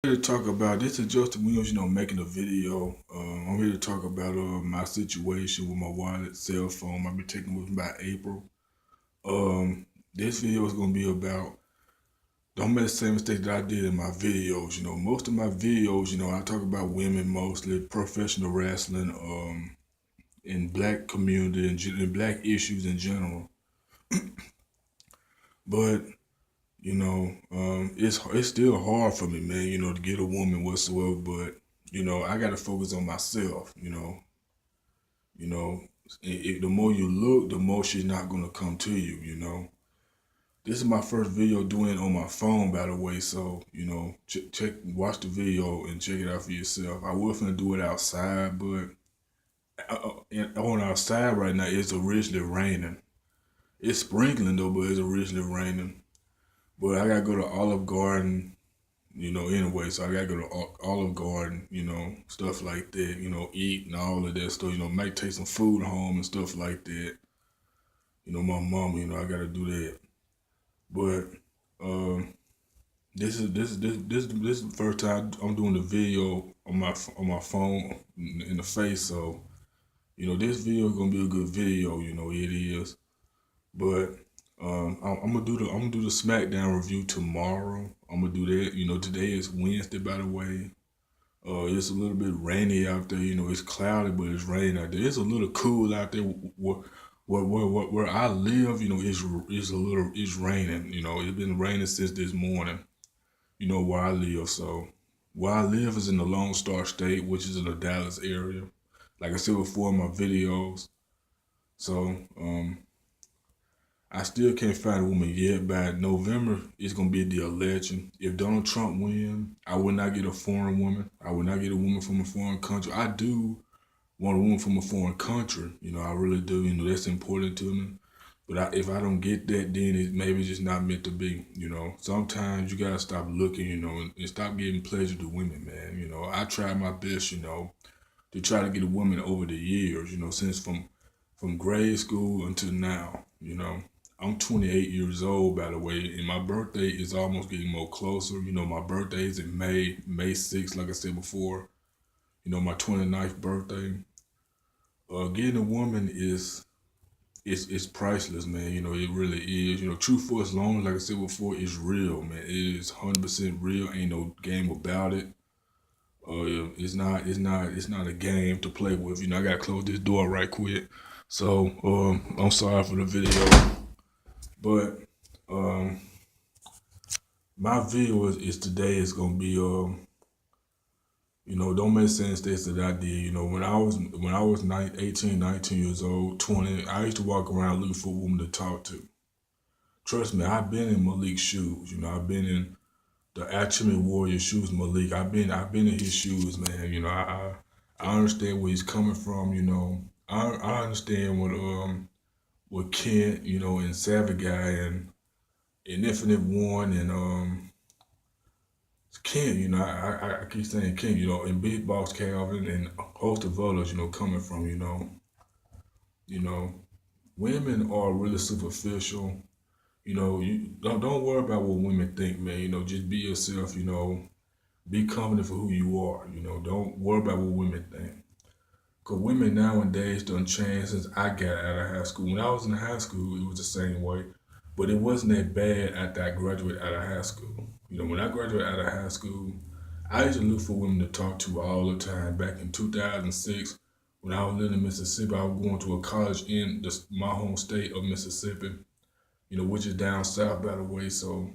Here to talk about this is Justin Williams, making a video. I'm here to talk about my situation with my wallet, cell phone. I've been taking with me by April. Um, this video is gonna be about don't make the same mistake that I did in my videos. Most of my videos, I talk about women mostly, professional wrestling, in black community and in black issues in general. But it's still hard for me, man. To get a woman whatsoever. But I gotta focus on myself. You know, the more you look, the more she's not gonna come to you. This is my first video doing it on my phone, by the way. So watch the video and check it out for yourself. I was gonna do it outside, but on outside right now it's originally raining. It's sprinkling though, but it's originally raining. But I gotta go to Olive Garden, anyway. So I gotta go to Olive Garden, stuff like that, eat and all of that stuff. Might take some food home and stuff like that. My mama, I gotta do that. But this is the first time I'm doing the video on my phone in the face. So this video is gonna be a good video. It is. But I'm gonna do the SmackDown review tomorrow. I'm gonna do that. Today is Wednesday, by the way. It's a little bit rainy out there. It's cloudy, but it's raining out there. It's a little cool out there. Where I live, it's raining. It's been raining since this morning. Where I live. So where I live is in the Lone Star State, which is in the Dallas area. Like I said before in my videos. So I still can't find a woman yet. By November, it's gonna be the election. If Donald Trump wins, I will not get a foreign woman. I will not get a woman from a foreign country. I do want a woman from a foreign country. I really do. That's important to me. But if I don't get that, then maybe it's just not meant to be. Sometimes you gotta stop looking. And stop giving pleasure to women, man. I tried my best. To try to get a woman over the years. Since from grade school until now. I'm 28 years old, by the way, and my birthday is almost getting more closer. My birthday is in May 6th, like I said before. My 29th birthday. Getting a woman is priceless, man. It really is. True for as long as, like I said before, it's real, man. It is 100% real. Ain't no game about it. It's not a game to play with. I gotta close this door right quick. So I'm sorry for the video. But my video is today is gonna be don't make sense things that I did. When I was 18, 19 years old, 20, I used to walk around looking for a woman to talk to. Trust me, I've been in Malik's shoes. I've been in the Ultimate Warrior shoes, Malik. I've been in his shoes, man. I understand where he's coming from. I understand what Kent, and Savage Guy and Infinite One and Ken, I keep saying Ken, and Big Boss Calvin and a host of others, coming from, you know, women are really superficial. You don't worry about what women think, man. Just be yourself. Be confident for who you are. Don't worry about what women think. Cause women nowadays done changed since I got out of high school. When I was in high school, it was the same way, but it wasn't that bad after I graduated out of high school. When I graduated out of high school, I used to look for women to talk to all the time. Back in 2006, when I was living in Mississippi, I was going to a college in my home state of Mississippi, which is down south, by the way. So,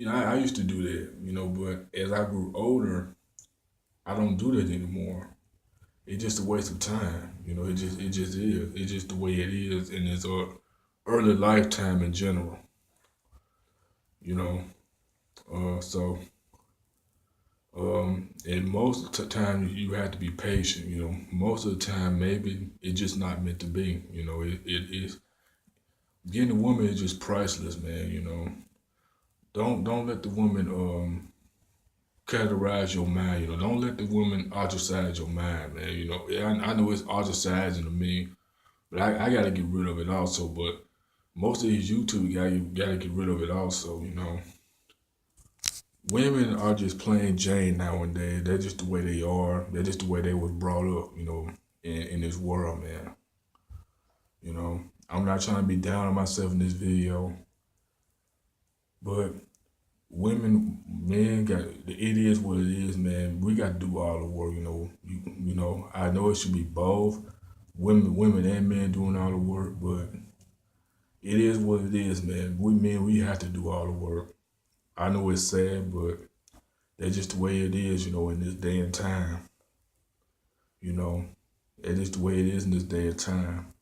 I used to do that, but as I grew older, I don't do that anymore. It's just a waste of time. It just is. It's just the way it is, and it's a early lifetime in general. You know. So and most of the time you have to be patient. Most of the time maybe it's just not meant to be. It is getting a woman is just priceless, man. Don't let the woman categorize your mind. Don't let the woman ostracize your mind, man. Yeah, I know it's ostracizing to me, but I gotta get rid of it also. But most of these YouTube guys, you gotta get rid of it also. women are just plain Jane nowadays. They're just the way they are. They're just the way they was brought up, in this world, man. I'm not trying to be down on myself in this video, but men got it is what it is, man. We got to do all the work, I know it should be both women and men doing all the work, but it is what it is, man. We men, we have to do all the work. I know it's sad, but that's just the way it is, in this day and time. You know, it's just the way it is in this day and time.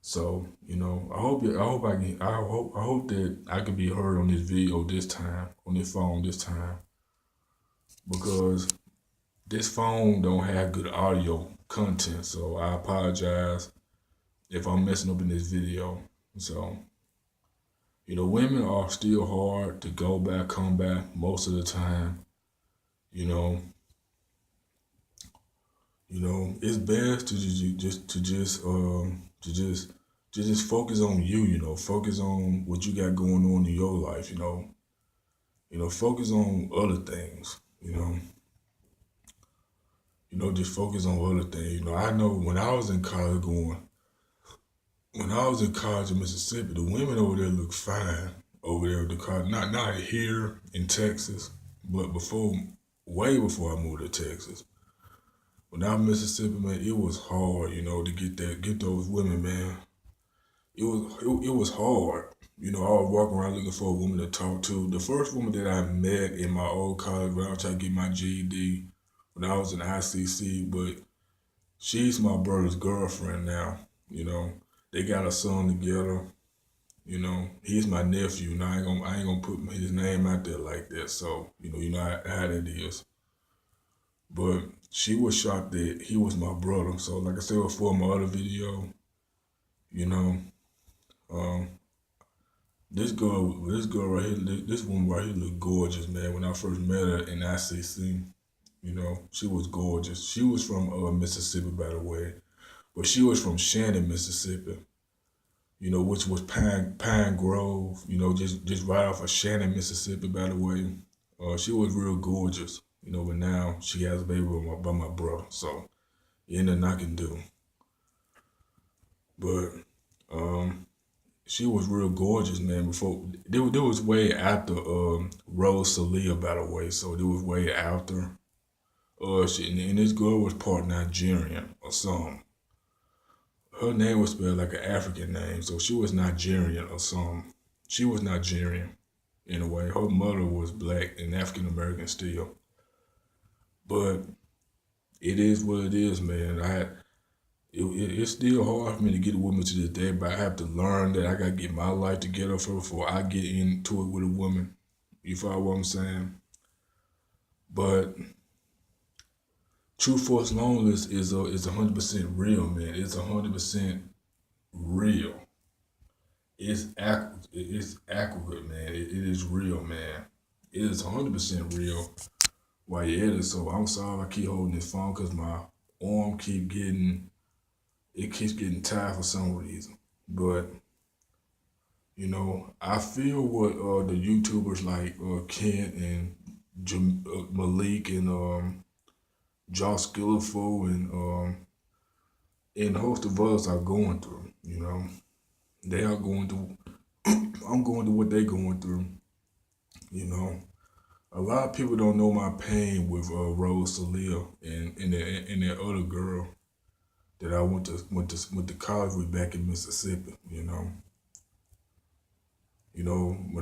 So, I hope that I can be heard on this video this time, on this phone this time, because this phone don't have good audio content. So I apologize if I'm messing up in this video. So, women are still hard to go back, come back most of the time. You know, it's best to just focus on you. Focus on what you got going on in your life. Focus on other things. Just focus on other things. I know when I was in college in Mississippi, the women over there look fine over there in the college. Not here in Texas, but way before I moved to Texas. When I was in Mississippi, man, it was hard, to get those women, man. It was hard. I was walking around looking for a woman to talk to. The first woman that I met in my old college when I was trying to get my GED, when I was in ICC, but she's my brother's girlfriend now. They got a son together. He's my nephew. Now I ain't gonna put his name out there like that. So you know how that is. But she was shocked that he was my brother. So like I said before in my other video, um, this girl right here, this woman right here looked gorgeous, man. When I first met her in ICC, she was gorgeous. She was from Mississippi, by the way, but she was from Shannon, Mississippi. Which was Pine Grove. Just right off of Shannon, Mississippi, by the way. She was real gorgeous. But now she has a baby by my brother, so ain't nothing I can do. But she was real gorgeous, man. Before there was way after Rose Salia, by the way, so there was way after. And this girl was part Nigerian or something. Her name was spelled like an African name, so she was Nigerian or something. She was Nigerian in a way. Her mother was black and African American still. But it is what it is, man. It's still hard for me to get a woman to this day, but I have to learn that I gotta get my life together first before I get into it with a woman. You follow what I'm saying? But True Force Loneliness is 100% real, man. It's 100% real. It's accurate, man. It is real, man. It is 100% real. While you're at it, so I'm sorry I keep holding this phone because my arm keeps getting tired for some reason. But I feel what the YouTubers like Kent and Malik and Josh Gillifo and a host of others are going through. They are going through. I'm going through what they're going through. A lot of people don't know my pain with Rose Salia and that other girl that I went to college with back in Mississippi. When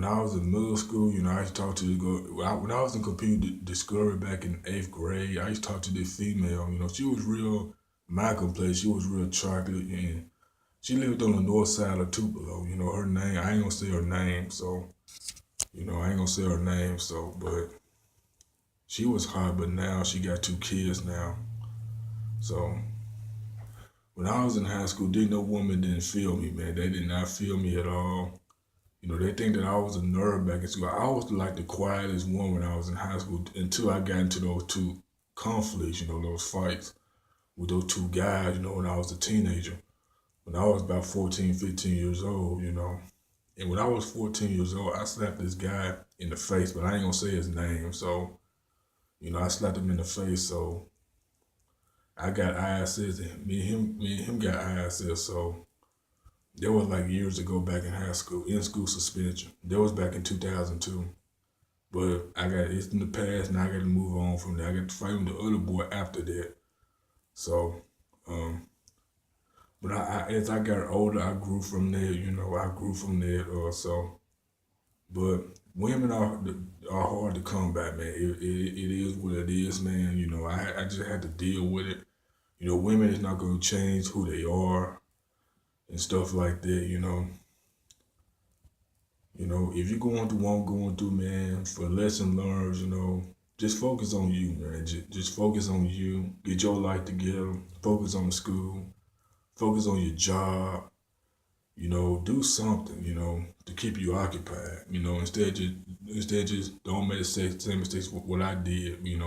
I was in middle school, I used to talk to the girl. When I was in computer discovery back in 8th grade, I used to talk to this female. She was real my complexion. She was real chocolate, and she lived on the north side of Tupelo. Her name. I ain't gonna say her name, so. But she was hot, but now she got 2 kids now. So when I was in high school, no woman didn't feel me, man. They did not feel me at all. They think that I was a nerd back in school. I was like the quietest one when I was in high school until I got into those 2 conflicts, those fights with those 2 guys, when I was a teenager. When I was about 14, 15 years old, And when I was 14 years old, I slapped this guy in the face, but I ain't gonna say his name. So, I slapped him in the face. So I got ISS. Me and him got ISS. So that was like years ago back in high school, in school suspension. That was back in 2002. But it's in the past, and I got to move on from that. I got to fight with the other boy after that. So, um, but as I got older, I grew from there. I grew from there. So, but women are hard to come by, man. It is what it is, man. I just had to deal with it. Women is not going to change who they are and stuff like that. If you're going through what I'm going through, man, for lesson learned, just focus on you, man. Just focus on you. Get your life together. Focus on school. Focus on your job. Do something, to keep you occupied. Instead just don't make the same mistakes what I did, in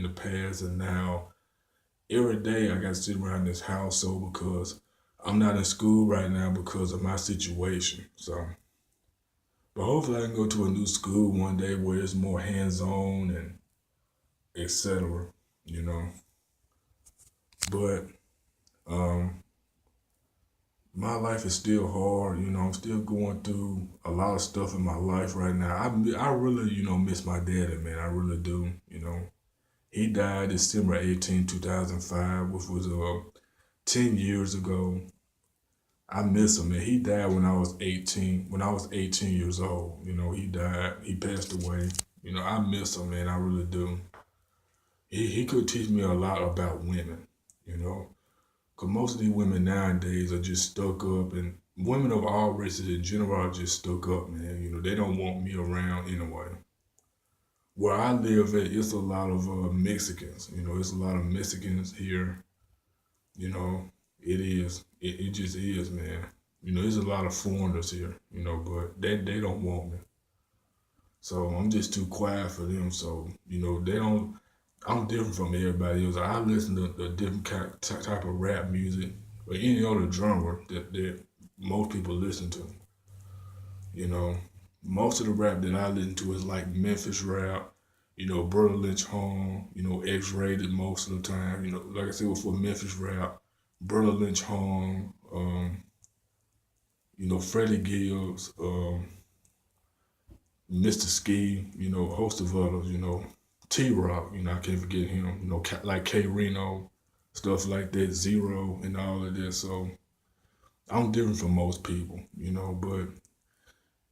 the past and now. Every day I got to sit around this household because I'm not in school right now because of my situation. So, but hopefully I can go to a new school one day where it's more hands-on and etc. You know, but um, my life is still hard. I'm still going through a lot of stuff in my life right now. I really, miss my daddy, man. I really do. He died December 18, 2005, which was 10 years ago. I miss him, man. He died when I was 18. When I was 18 years old, he died. He passed away. I miss him, man. I really do. He could teach me a lot about women, because most of these women nowadays are just stuck up, and women of all races in general are just stuck up, man. They don't want me around anyway. Where I live at, it's a lot of Mexicans. It's a lot of Mexicans here. It is. It just is, man. There's a lot of foreigners here, but they don't want me. So I'm just too quiet for them. So, they don't, I'm different from everybody else. I listen to a different type of rap music or any other genre that most people listen to. You know, most of the rap that I listen to is like Memphis rap, Brother Lynch Home, X-rated most of the time. Like I said, for Memphis rap, Brother Lynch Home, Freddie Gibbs, Mr. Ski, a host of others, T-Rock, I can't forget him, like K Reno, stuff like that, Zero and all of that. So I'm different from most people, but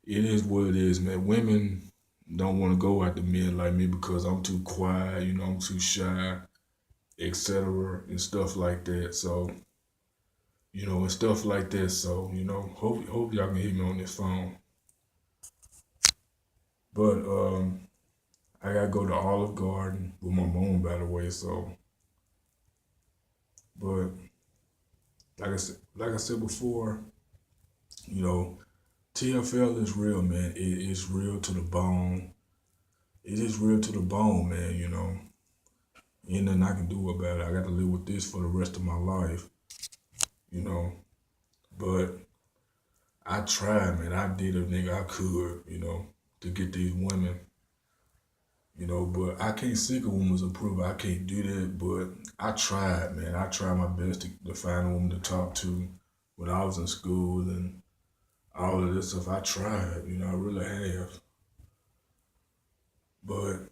it is what it is, man. Women don't want to go after men like me because I'm too quiet, I'm too shy, etc. and stuff like that. So, and stuff like that. So, hope y'all can hear me on this phone. But I gotta go to Olive Garden with my mom, by the way. So, but like I said before, TFL is real, man. It is real to the bone. It is real to the bone, man. Ain't nothing I can do about it. I got to live with this for the rest of my life. You know, but I tried, man. I did everything I could, to get these women. But I can't seek a woman's approval. I can't do that. But I tried, man. I tried my best to find a woman to talk to when I was in school and all of this stuff. I tried, I really have. But,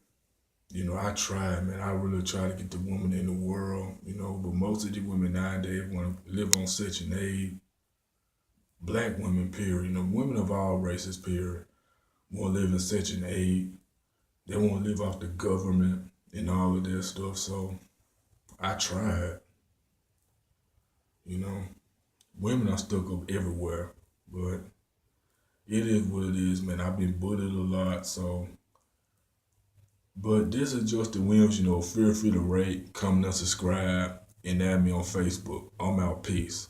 I tried, man. I really tried to get the woman in the world, but most of the women nowadays want to live on Section 8. Black women, period. Women of all races, period, want to live in Section 8. They want to live off the government and all of that stuff. So I tried. Women are stuck up everywhere, but it is what it is, man. I've been bullied a lot, so. But this is Justin Williams, feel free to rate, comment, and subscribe, and add me on Facebook. I'm out. Peace.